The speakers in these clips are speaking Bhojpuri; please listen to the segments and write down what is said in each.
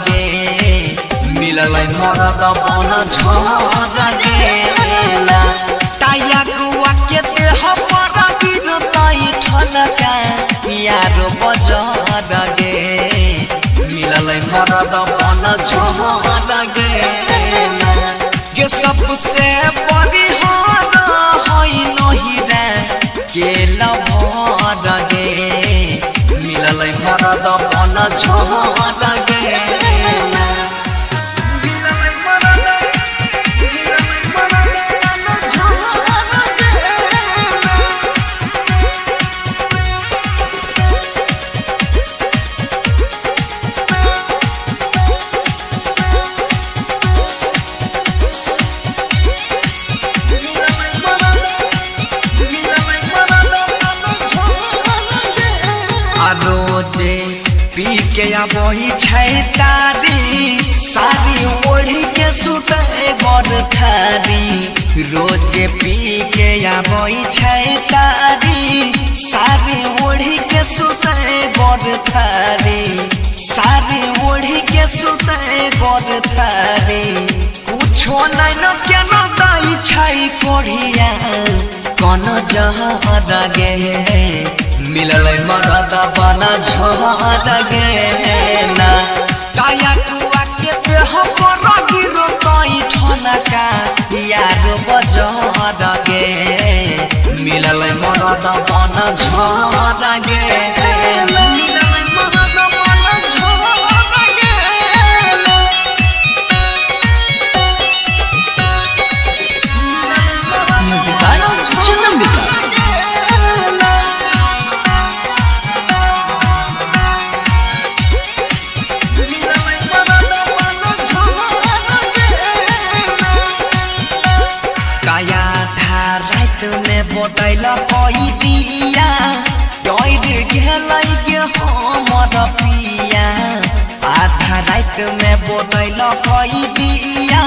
गे मिललै मरद बन झर गेला टाया गुआ के देह पर गिरतै ठनका यारो बजर गे मिललै मरद बन झर गेला गे सबसे बड़ी हार है नहीं रे के लभर गे मिललै मरद बन झर गेला रोजे पी के आबही छै तारी सारी ओढ़ी के सुते गर थारी रोजे पी के आबही छै तारी सारी ओढ़ी के सुते गर थारी सारी ओढ़ी के सुते गर थारी कुछो नै न केना दै छै कोढ़िया कन जहर गे मिललै मरद बन झर गेला काया कुआ के देह पर गिरतै ठनका यारो बजर गे मिललै मरद बन झर गेला बोतैला कोई दिया डोर गेलै गे हमर पिया आधा रात में बोतैला कोई दिया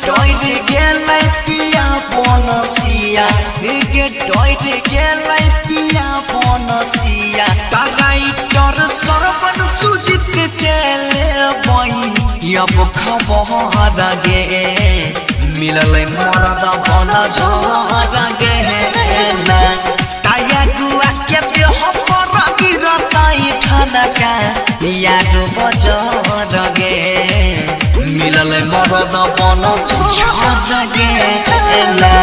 डोर गेलै पिया बनसिया गे डोर गेलै पिया बनसिया राइटर सरवन सुजित के लेबै अब खबर गे मिललै मरद बन झर गेला टाया गुआ के देह पर गिरतै ठनका यारो बजर गे मिललै मरद बन झर गेला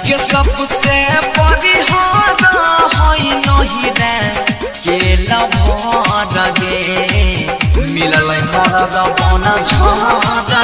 के सबसे बड़ी हार है नहीं रे के लभर गे मिललै मरद बन झर